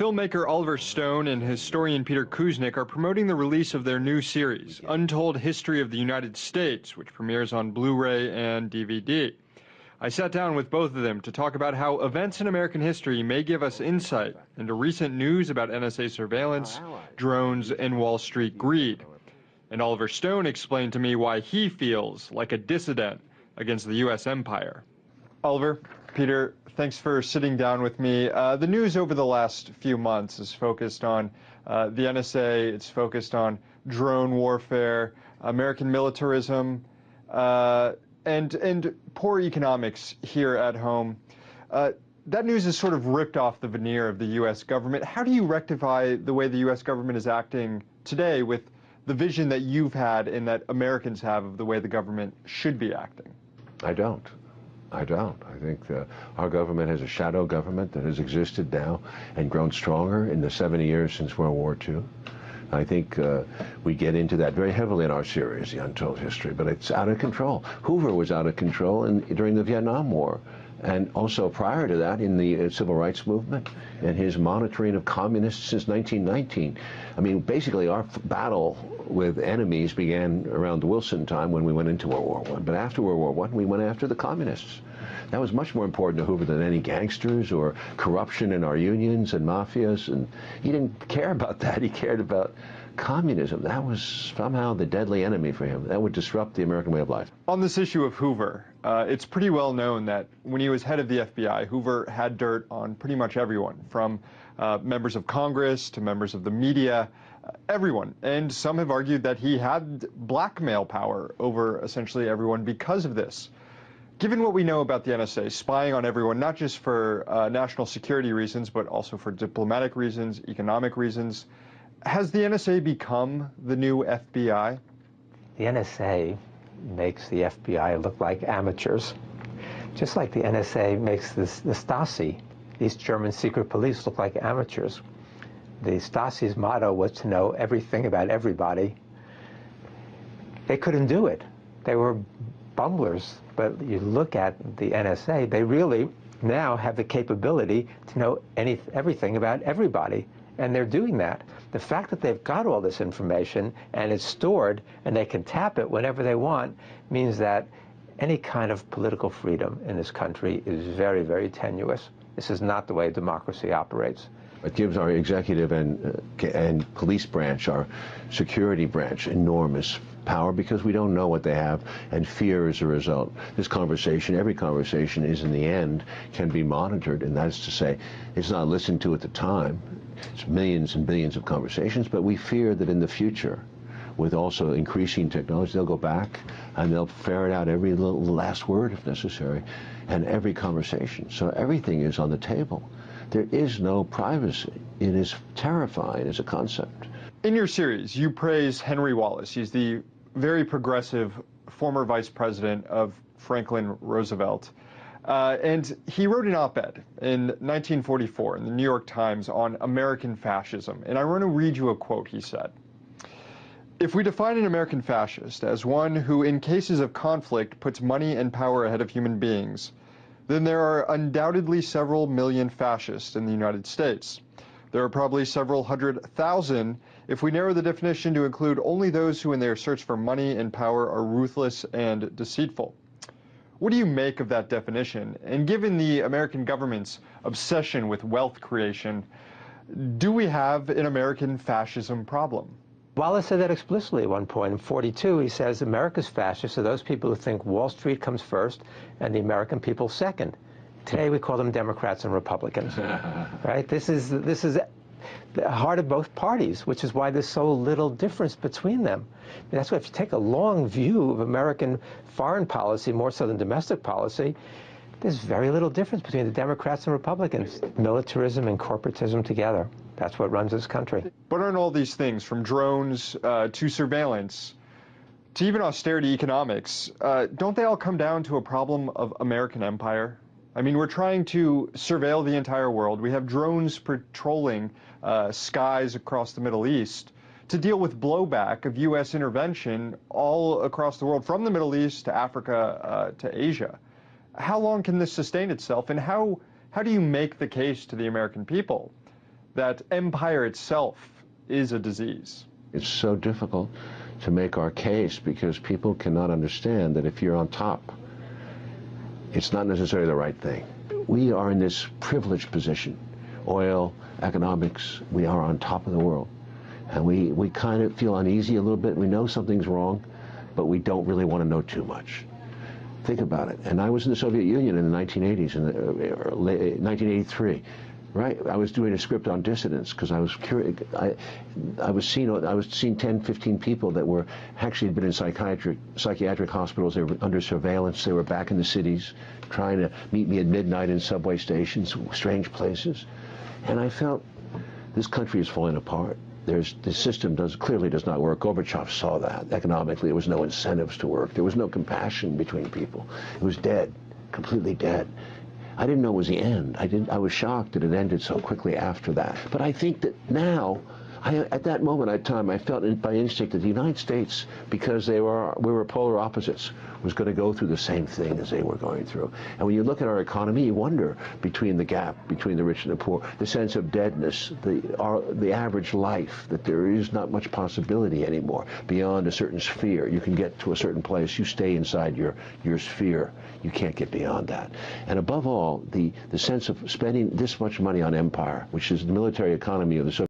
Filmmaker Oliver Stone and historian Peter Kuznick are promoting the release of their new series, Untold History of the United States, which premieres on Blu-ray and DVD. I sat down with both of them to talk about how events in American history may give us insight into recent news about NSA surveillance, drones, and Wall Street greed. And Oliver Stone explained to me why he feels like a dissident against the U.S. empire. Oliver, Peter, thanks for sitting down with me. The news over the last few months is focused on the NSA, it's focused on drone warfare, American militarism, and poor economics here at home. That news has sort of ripped off the veneer of the U.S. government. How do you rectify the way the U.S. government is acting today with the vision that you've had and that Americans have of the way the government should be acting? I don't. I think our government has a shadow government that has existed now and grown stronger in the 70 years since World War II. I think we get into that very heavily in our series, The Untold History, but it's out of control. Hoover was out of control during the Vietnam War, and also prior to that in the Civil Rights Movement, and his monitoring of communists since 1919. I mean, basically our battle with enemies began around the Wilson time when we went into World War I, but after World War I, we went after the communists. That was much more important to Hoover than any gangsters or corruption in our unions and mafias, and he didn't care about that. He cared about communism. That was somehow the deadly enemy for him. That would disrupt the American way of life. On this issue of Hoover, it's pretty well known that when he was head of the FBI, Hoover had dirt on pretty much everyone, from members of Congress to members of the media, everyone. And some have argued that he had blackmail power over essentially everyone because of this. Given what we know about the NSA, spying on everyone, not just for national security reasons, but also for diplomatic reasons, economic reasons, has the NSA become the new FBI? The NSA makes the FBI look like amateurs, just like the NSA makes the Stasi, these German secret police, look like amateurs. The Stasi's motto was to know everything about everybody. They couldn't do it. They were bumblers. But you look at the NSA, they really now have the capability to know everything about everybody. And they're doing that. The fact that they've got all this information and it's stored and they can tap it whenever they want means that any kind of political freedom in this country is very, very tenuous. This is not the way democracy operates. It gives our executive and police branch, our security branch, enormous power because we don't know what they have, and fear is a result. This conversation, every conversation is in the end, can be monitored, and that is to say, it's not listened to at the time. It's millions and billions of conversations, but we fear that in the future, with also increasing technology, they'll go back and they'll ferret out every little last word if necessary, and every conversation. So everything is on the table. There is no privacy. It is terrifying as a concept. In your series, you praise Henry Wallace. He's the very progressive former vice president of Franklin Roosevelt. And he wrote an op-ed in 1944 in the New York Times on American fascism. And I want to read you a quote he said. "If we define an American fascist as one who, in cases of conflict, puts money and power ahead of human beings, then there are undoubtedly several million fascists in the United States. There are probably several 100,000 if we narrow the definition to include only those who in their search for money and power are ruthless and deceitful." What do you make of that definition? And given the American government's obsession with wealth creation, do we have an American fascism problem? Wallace said that explicitly at one point. In 42, he says America's fascists are those people who think Wall Street comes first and the American people second. Today we call them Democrats and Republicans. Right? This is the heart of both parties, which is why there's so little difference between them. That's why if you take a long view of American foreign policy, more so than domestic policy, there's very little difference between the Democrats and Republicans. Militarism and corporatism together. That's what runs this country. But aren't all these things, from drones to surveillance to even austerity economics, don't they all come down to a problem of American empire? I mean, we're trying to surveil the entire world. We have drones patrolling skies across the Middle East to deal with blowback of U.S. intervention all across the world, from the Middle East to Africa to Asia. How long can this sustain itself, and how do you make the case to the American people that empire itself is a disease. It's so difficult to make our case because people cannot understand that if you're on top, it's not necessarily the right thing. We are in this privileged position. Oil, economics, we are on top of the world. And we kind of feel uneasy a little bit. We know something's wrong, but we don't really want to know too much. Think about it. And I was in the Soviet Union in the 1980s, in 1983. Right, I was doing a script on dissidents because I was curious. I was seeing 10, 15 people that were actually had been in psychiatric hospitals. They were under surveillance. They were back in the cities, trying to meet me at midnight in subway stations, strange places, and I felt this country is falling apart. The system clearly does not work. Gorbachev saw that. Economically, there was no incentives to work. There was no compassion between people. It was dead, completely dead. I didn't know it was the end. I was shocked that it ended so quickly after that. But I think that now, at that moment in time, I felt by instinct that the United States, because we were polar opposites, was going to go through the same thing as they were going through. And when you look at our economy, you wonder between the gap between the rich and the poor, the sense of deadness, the average life, that there is not much possibility anymore beyond a certain sphere. You can get to a certain place, you stay inside your sphere. You can't get beyond that. And above all, the sense of spending this much money on empire, which is the military economy of the Soviet